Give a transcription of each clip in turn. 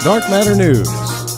Dark Matter News.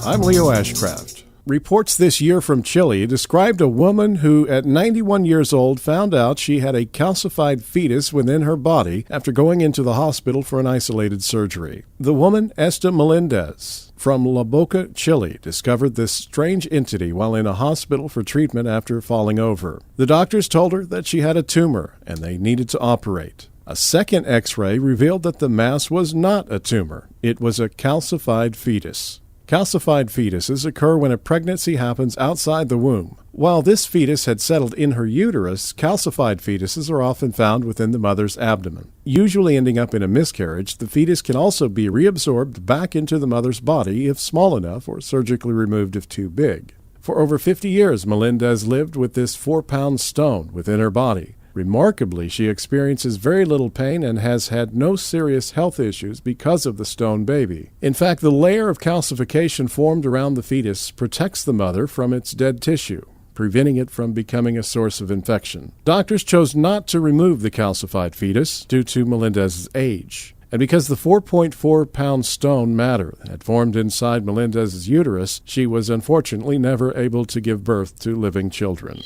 I'm Leo Ashcraft. Reports this year from Chile described a woman who, at 91 years old, found out she had a calcified fetus within her body after going into the hospital for an isolated surgery. The woman, Esta Melendez, from La Boca, Chile, discovered this strange entity while in a hospital for treatment after falling over. The doctors told her that she had a tumor and they needed to operate. A second X-ray revealed that the mass was not a tumor. It was a calcified fetus. Calcified fetuses occur when a pregnancy happens outside the womb. While this fetus had settled in her uterus, calcified fetuses are often found within the mother's abdomen. Usually ending up in a miscarriage, the fetus can also be reabsorbed back into the mother's body if small enough or surgically removed if too big. For over 50 years, Melendez lived with this 4-pound stone within her body. Remarkably, she experiences very little pain and has had no serious health issues because of the stone baby. In fact, the layer of calcification formed around the fetus protects the mother from its dead tissue, preventing it from becoming a source of infection. Doctors chose not to remove the calcified fetus due to Melendez's age. And because the 4.4-pound stone matter had formed inside Melendez's uterus, she was unfortunately never able to give birth to living children.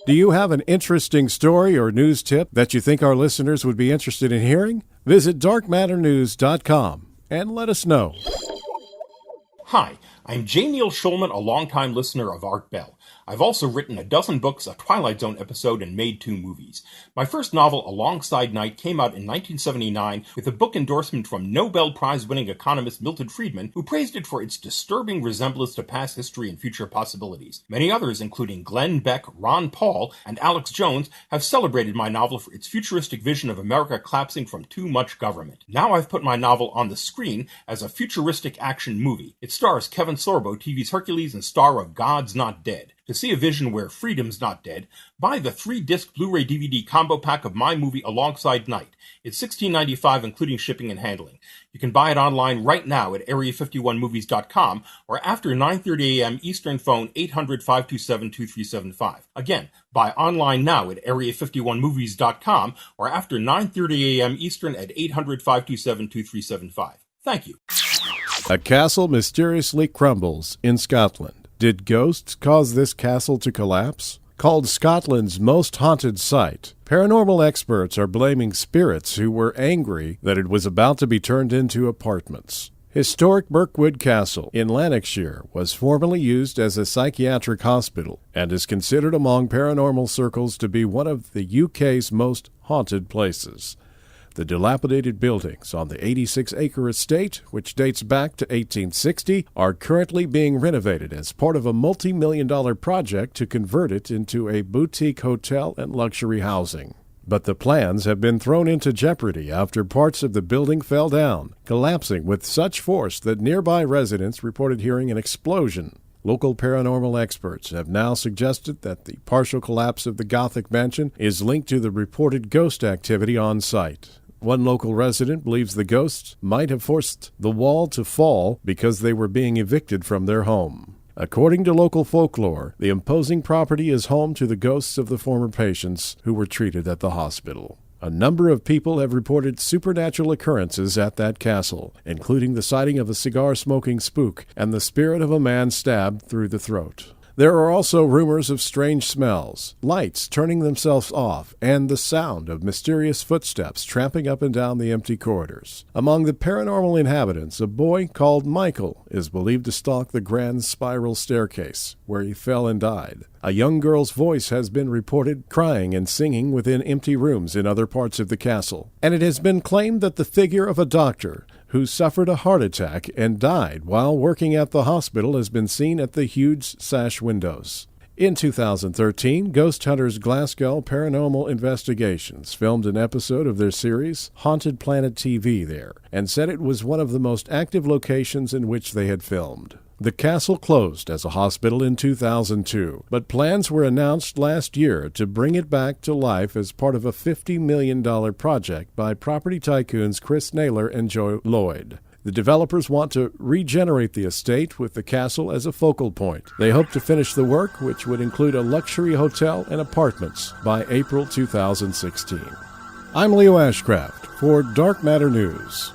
Do you have an interesting story or news tip that you think our listeners would be interested in hearing? Visit darkmatternews.com and let us know. Hi, I'm J. Neil Schulman, a longtime listener of Art Bell. I've also written a dozen books, a Twilight Zone episode, and made 2 movies. My first novel, Alongside Night, came out in 1979 with a book endorsement from Nobel Prize-winning economist Milton Friedman, who praised it for its disturbing resemblance to past history and future possibilities. Many others, including Glenn Beck, Ron Paul, and Alex Jones, have celebrated my novel for its futuristic vision of America collapsing from too much government. Now I've put my novel on the screen as a futuristic action movie. It stars Kevin Sorbo, TV's Hercules and star of God's Not Dead. To see a vision where freedom's not dead, buy the 3-disc Blu-ray DVD combo pack of my movie Alongside Night. It's $16.95 including shipping and handling. You can buy it online right now at area51movies.com or after 9:30 a.m. Eastern, phone 800-527-2375. Again, buy online now at area51movies.com or after 9:30 a.m. Eastern at 800-527-2375. Thank you. A castle mysteriously crumbles in Scotland. Did ghosts cause this castle to collapse? Called Scotland's most haunted site, paranormal experts are blaming spirits who were angry that it was about to be turned into apartments. Historic Birkwood Castle in Lanarkshire was formerly used as a psychiatric hospital and is considered among paranormal circles to be one of the UK's most haunted places. The dilapidated buildings on the 86-acre estate, which dates back to 1860, are currently being renovated as part of a multi-million-dollar project to convert it into a boutique hotel and luxury housing. But the plans have been thrown into jeopardy after parts of the building fell down, collapsing with such force that nearby residents reported hearing an explosion. Local paranormal experts have now suggested that the partial collapse of the Gothic mansion is linked to the reported ghost activity on site. One local resident believes the ghosts might have forced the wall to fall because they were being evicted from their home. According to local folklore, the imposing property is home to the ghosts of the former patients who were treated at the hospital. A number of people have reported supernatural occurrences at that castle, including the sighting of a cigar-smoking spook and the spirit of a man stabbed through the throat. There are also rumors of strange smells, lights turning themselves off, and the sound of mysterious footsteps tramping up and down the empty corridors. Among the paranormal inhabitants, a boy called Michael is believed to stalk the grand spiral staircase, where he fell and died. A young girl's voice has been reported crying and singing within empty rooms in other parts of the castle. And it has been claimed that the figure of a doctor who suffered a heart attack and died while working at the hospital has been seen at the huge sash windows. In 2013, Ghost Hunters Glasgow Paranormal Investigations filmed an episode of their series, Haunted Planet TV, there, and said it was one of the most active locations in which they had filmed. The castle closed as a hospital in 2002, but plans were announced last year to bring it back to life as part of a $50 million project by property tycoons Chris Naylor and Joe Lloyd. The developers want to regenerate the estate with the castle as a focal point. They hope to finish the work, which would include a luxury hotel and apartments, by April 2016. I'm Leo Ashcraft for Dark Matter News.